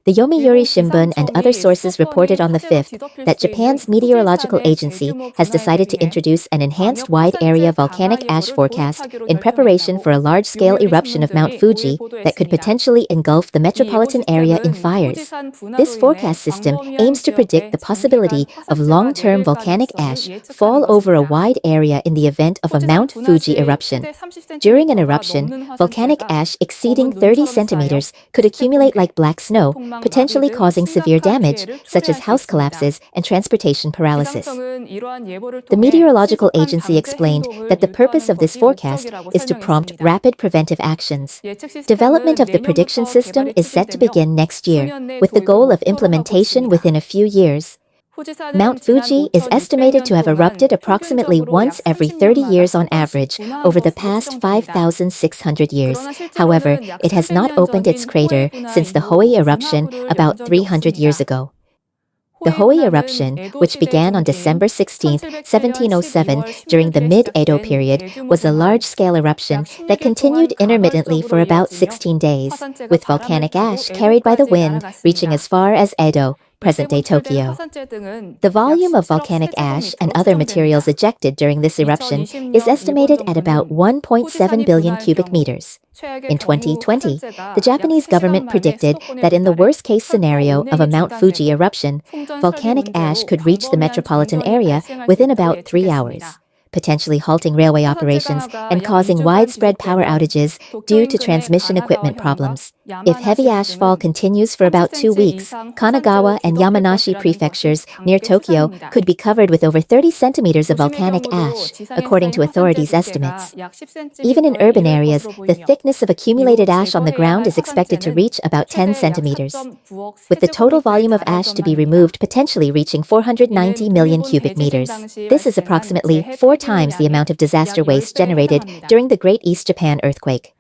The Yomiuri Shimbun and other sources reported on the 5th that Japan's meteorological agency has decided to introduce an enhanced wide-area volcanic ash forecast in preparation for a large-scale eruption of Mount Fuji that could potentially engulf the metropolitan area in fires. This forecast system aims to predict the possibility of long-term volcanic ash fall over a wide area in the event of a Mount Fuji eruption. During an eruption, volcanic ash exceeding 30 centimeters could accumulate like black snow, potentially causing severe damage, such as house collapses and transportation paralysis. The meteorological agency explained that the purpose of this forecast is to prompt rapid preventive actions. Development of the prediction system is set to begin next year, with the goal of implementation within a few years. Mount Fuji is estimated to have erupted approximately once every 30 years on average over the past 5,600 years. However, it has not opened its crater since the Hoi eruption about 300 years ago. The Hoi eruption, which began on December 16, 1707, during the mid-Edo period, was a large-scale eruption that continued intermittently for about 16 days, with volcanic ash carried by the wind reaching as far as Edo, present-day Tokyo. The volume of volcanic ash and other materials ejected during this eruption is estimated at about 1.7 billion cubic meters. In 2020, the Japanese government predicted that in the worst-case scenario of a Mount Fuji eruption, volcanic ash could reach the metropolitan area within about 3 hours, potentially halting railway operations and causing widespread power outages due to transmission equipment problems. If heavy ashfall continues for about 2 weeks, Kanagawa and Yamanashi prefectures near Tokyo could be covered with over 30 centimeters of volcanic ash, according to authorities' estimates. Even in urban areas, the thickness of accumulated ash on the ground is expected to reach about 10 centimeters, with the total volume of ash to be removed potentially reaching 490 million cubic meters. This is approximately 4 times the amount of disaster waste generated during the Great East Japan earthquake.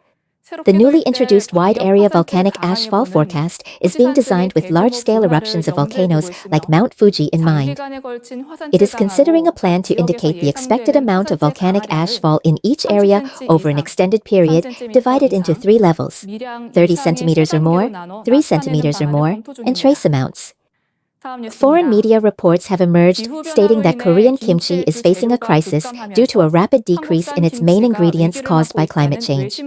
The newly introduced wide-area volcanic ashfall forecast is being designed with large-scale eruptions of volcanoes like Mount Fuji in mind. It is considering a plan to indicate the expected amount of volcanic ashfall in each area over an extended period, divided into 3 levels: 30 centimeters or more, 3 centimeters or more, and trace amounts. Foreign media reports have emerged stating that Korean kimchi is facing a crisis due to a rapid decrease in its main ingredients caused by climate change.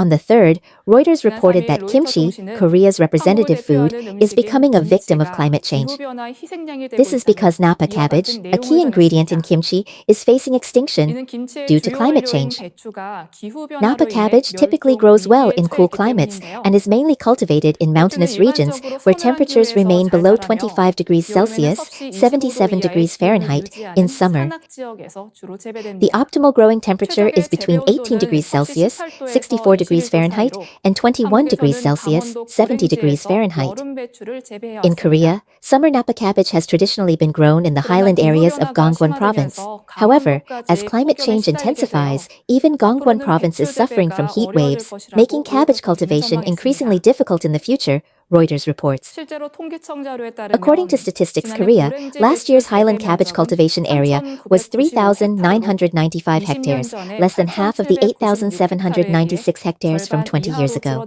On the 3rd, Reuters reported that kimchi, Korea's representative food, is becoming a victim of climate change. This is because Napa cabbage, a key ingredient in kimchi, is facing extinction due to climate change. Napa cabbage typically grows well in cool climates and is mainly cultivated in mountainous regions where temperatures remain below 25 degrees Celsius, 77 degrees Fahrenheit, in summer. The optimal growing temperature is between 18 degrees Celsius, 64 degrees Fahrenheit, and 21 degrees Celsius, 70 degrees Fahrenheit. In Korea, summer Napa cabbage has traditionally been grown in the highland areas of Gangwon Province. However, as climate change intensifies, even Gangwon Province is suffering from heat waves, making cabbage cultivation increasingly difficult in the future, Reuters reports. According to Statistics Korea, last year's highland cabbage cultivation area was 3,995 hectares, less than half of the 8,796 hectares from 20 years ago.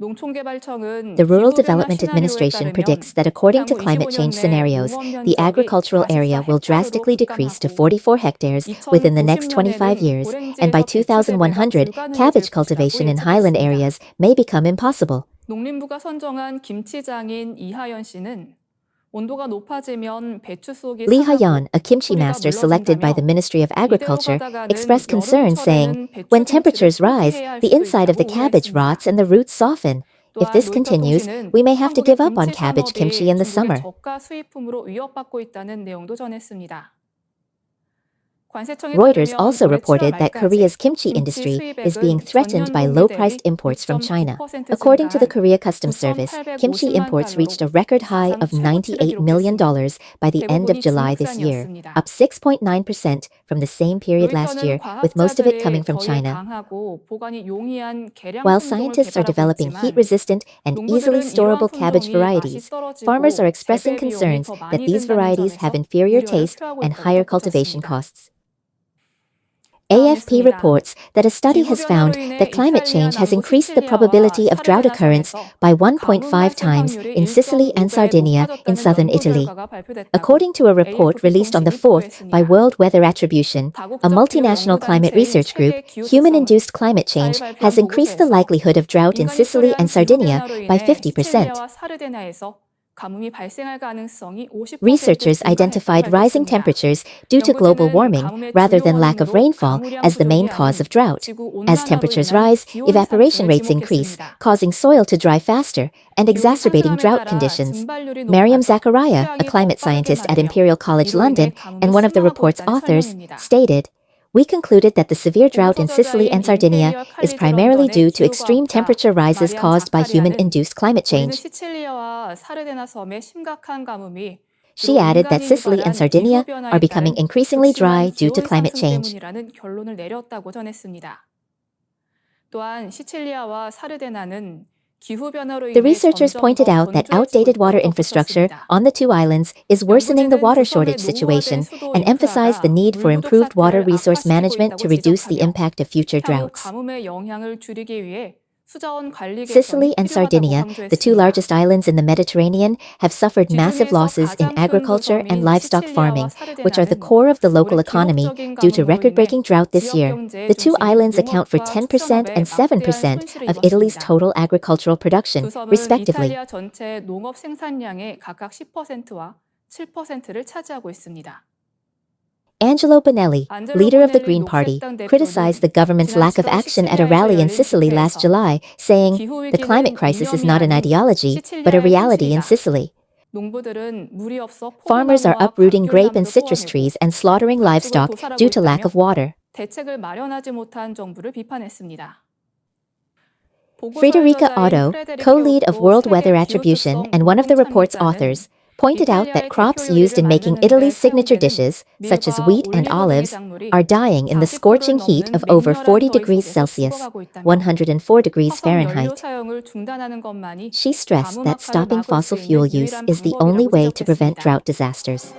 The Rural Development Administration predicts that according to climate change scenarios, the agricultural area will drastically decrease to 44 hectares within the next 25 years, and by 2100, cabbage cultivation in highland areas may become impossible. Lee Ha-yeon, a kimchi master selected by the Ministry of Agriculture, expressed concern saying, "When temperatures rise, the inside of the cabbage rots and the roots soften. If this continues, we may have to give up on cabbage kimchi in the summer." Reuters also reported that Korea's kimchi industry is being threatened by low-priced imports from China. According to the Korea Customs Service, kimchi imports reached a record high of $98 million by the end of July this year, up 6.9% from the same period last year, with most of it coming from China. While scientists are developing heat-resistant and easily storable cabbage varieties, farmers are expressing concerns that these varieties have inferior taste and higher cultivation costs. AFP reports that a study has found that climate change has increased the probability of drought occurrence by 1.5 times in Sicily and Sardinia in southern Italy. According to a report released on the 4th by World Weather Attribution, a multinational climate research group, human-induced climate change has increased the likelihood of drought in Sicily and Sardinia by 50%. Researchers identified rising temperatures due to global warming rather than lack of rainfall as the main cause of drought. As temperatures rise, evaporation rates increase, causing soil to dry faster and exacerbating drought conditions. Mariam Zakaria, a climate scientist at Imperial College London and one of the report's authors, stated, "We concluded that the severe drought in Sicily and Sardinia is primarily due to extreme temperature rises caused by human-induced climate change." She added that Sicily and Sardinia are becoming increasingly dry due to climate change. The researchers pointed out that outdated water infrastructure on the two islands is worsening the water shortage situation and emphasized the need for improved water resource management to reduce the impact of future droughts. Sicily and Sardinia, the two largest islands in the Mediterranean, have suffered massive losses in agriculture and livestock farming, which are the core of the local economy, due to record-breaking drought this year. The two islands account for 10% and 7% of Italy's total agricultural production, respectively. Angelo Bonelli, leader of the Green Party, criticized the government's lack of action at a rally in Sicily last July, saying, "The climate crisis is not an ideology, but a reality in Sicily." Farmers are uprooting grape and citrus trees and slaughtering livestock due to lack of water. Frederica Otto, co-lead of World Weather Attribution and one of the report's authors, pointed out that crops used in making Italy's signature dishes, such as wheat and olives, are dying in the scorching heat of over 40 degrees Celsius, 104 degrees Fahrenheit. She stressed that stopping fossil fuel use is the only way to prevent drought disasters.